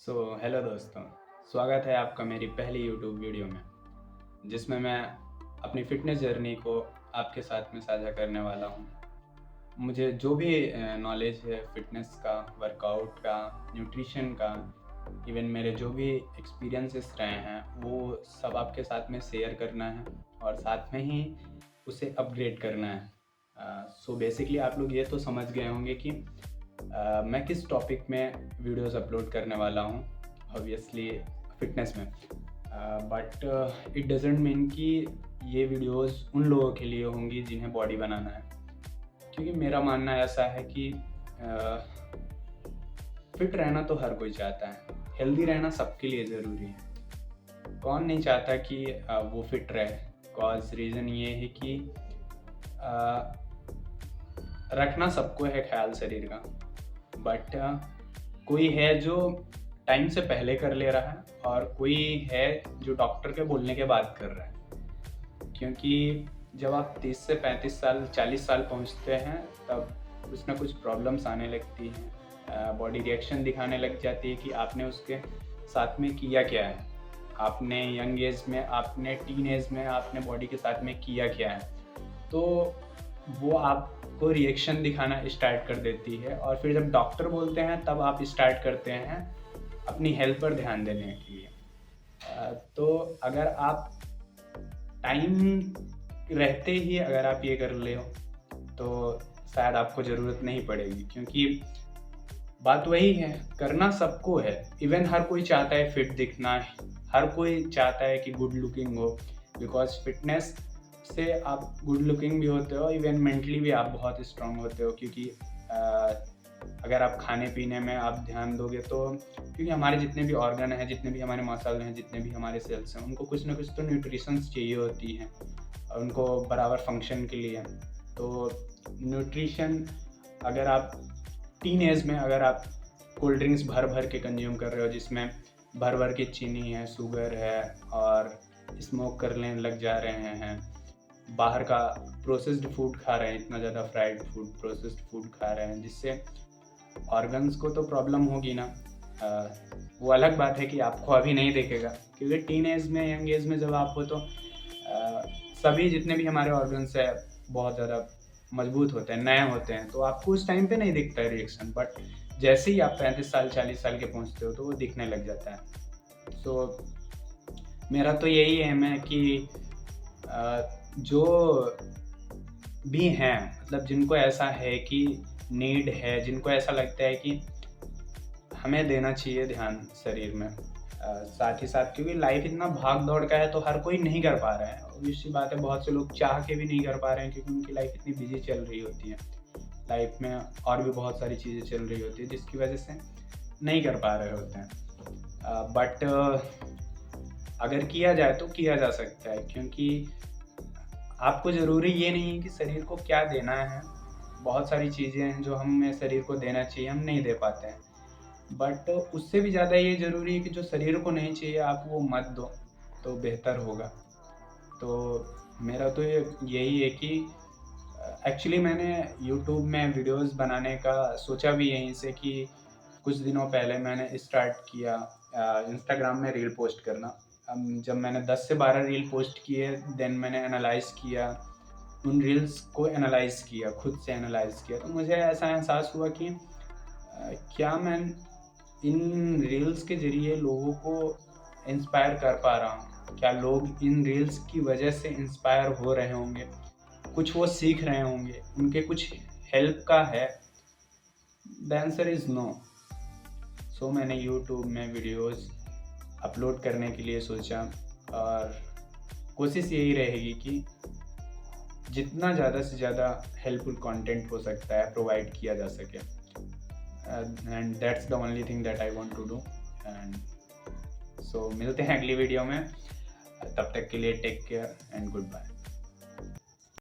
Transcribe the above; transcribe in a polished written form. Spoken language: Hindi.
हेलो दोस्तों, स्वागत है आपका मेरी पहली यूट्यूब वीडियो में, जिसमें मैं अपनी फ़िटनेस जर्नी को आपके साथ में साझा करने वाला हूँ। मुझे जो भी नॉलेज है फ़िटनेस का, वर्कआउट का, न्यूट्रिशन का, इवन मेरे जो भी एक्सपीरियंसेस रहे हैं, वो सब आपके साथ में शेयर करना है और साथ में ही उसे अपग्रेड करना है। बेसिकली आप लोग ये तो समझ गए होंगे कि मैं किस टॉपिक में वीडियोस अपलोड करने वाला हूँ, ऑब्वियसली फिटनेस में। बट इट डजेंट मीन कि ये वीडियोस उन लोगों के लिए होंगी जिन्हें बॉडी बनाना है, क्योंकि मेरा मानना ऐसा है कि फिट रहना तो हर कोई चाहता है, हेल्दी रहना सबके लिए ज़रूरी है। कौन नहीं चाहता कि वो फिट रहे। कॉज रीज़न ये है कि रखना सबको है ख्याल शरीर का, बट कोई है जो टाइम से पहले कर ले रहा है और कोई है जो डॉक्टर के बोलने के बाद कर रहा है। क्योंकि जब आप 30 से 35 साल 40 साल पहुंचते हैं तब कुछ ना कुछ प्रॉब्लम्स आने लगती हैं, बॉडी रिएक्शन दिखाने लग जाती है कि आपने उसके साथ में किया क्या है। आपने यंग एज में, आपने टीन एज में आपने बॉडी के साथ में किया क्या है, तो वो आपको रिएक्शन दिखाना स्टार्ट कर देती है। और फिर जब डॉक्टर बोलते हैं तब आप स्टार्ट करते हैं अपनी हेल्थ पर ध्यान देने के लिए। तो अगर आप टाइम रहते ही अगर आप ये कर ले तो शायद आपको ज़रूरत नहीं पड़ेगी, क्योंकि बात वही है, करना सबको है। इवन हर कोई चाहता है फिट दिखना, हर कोई चाहता है कि गुड लुकिंग हो, बिकॉज फिटनेस से आप गुड लुकिंग भी होते हो, इवन मेंटली भी आप बहुत स्ट्रांग होते हो। क्योंकि अगर आप खाने पीने में आप ध्यान दोगे तो, क्योंकि हमारे जितने भी ऑर्गन हैं, जितने भी हमारे मसल हैं, जितने भी हमारे सेल्स हैं, उनको कुछ ना कुछ तो न्यूट्रिशंस चाहिए होती हैं और उनको बराबर फंक्शन के लिए। तो न्यूट्रिशन, अगर आप टीन एज में अगर आप कोल्ड ड्रिंक्स भर भर के कंज्यूम कर रहे हो, जिसमें भर भर के चीनी है, शुगर है, और स्मोक करने लग जा रहे हैं, बाहर का प्रोसेस्ड फूड खा रहे हैं, इतना ज़्यादा फ्राइड फूड, प्रोसेस्ड फूड खा रहे हैं, जिससे ऑर्गन्स को तो प्रॉब्लम होगी ना। वो अलग बात है कि आपको अभी नहीं दिखेगा, क्योंकि टीन एज में, यंग एज में जब आप हो तो सभी जितने भी हमारे ऑर्गन्स है बहुत ज़्यादा मजबूत होते हैं, नए होते हैं, तो आपको उस टाइम पे नहीं दिखता है रिएक्शन। बट जैसे ही आप 35 साल 40 साल के पहुंचते हो तो वो दिखने लग जाता है। मेरा तो यही एम है कि जो भी हैं, मतलब जिनको ऐसा है कि नीड है, जिनको ऐसा लगता है कि हमें देना चाहिए ध्यान शरीर में, साथ ही साथ, क्योंकि लाइफ इतना भाग दौड़ का है तो हर कोई नहीं कर पा रहा है। ऑब्वियसली बात है, बहुत से लोग चाह के भी नहीं कर पा रहे हैं, क्योंकि उनकी लाइफ इतनी बिजी चल रही होती है, लाइफ में और भी बहुत सारी चीज़ें चल रही होती है, जिसकी वजह से नहीं कर पा रहे होते हैं। बट अगर किया जाए तो किया जा सकता है, क्योंकि आपको ज़रूरी ये नहीं है कि शरीर को क्या देना है। बहुत सारी चीज़ें हैं जो हमें शरीर को देना चाहिए, हम नहीं दे पाते हैं। बट उससे भी ज़्यादा ये ज़रूरी है कि जो शरीर को नहीं चाहिए आप वो मत दो, तो बेहतर होगा। तो मेरा तो यही है कि एक्चुअली मैंने यूट्यूब में वीडियोस बनाने का सोचा भी यहीं से कि कुछ दिनों पहले मैंने स्टार्ट किया इंस्टाग्राम में रील पोस्ट करना। जब मैंने 10 से 12 रील पोस्ट किए, देन मैंने एनालाइज़ किया, उन रील्स को एनालाइज़ किया, खुद से एनालाइज़ किया, तो मुझे ऐसा एहसास हुआ कि क्या मैं इन रील्स के ज़रिए लोगों को इंस्पायर कर पा रहा हूँ? क्या लोग इन रील्स की वजह से इंस्पायर हो रहे होंगे? कुछ वो सीख रहे होंगे, उनके कुछ हेल्प का है? The answer is no. मैंने यूट्यूब में वीडियोस अपलोड करने के लिए सोचा, और कोशिश यही रहेगी कि जितना ज़्यादा से ज़्यादा हेल्पफुल कंटेंट हो सकता है प्रोवाइड किया जा सके, and that's the only thing that I want to do. And मिलते हैं अगली वीडियो में, तब तक के लिए take care and good bye.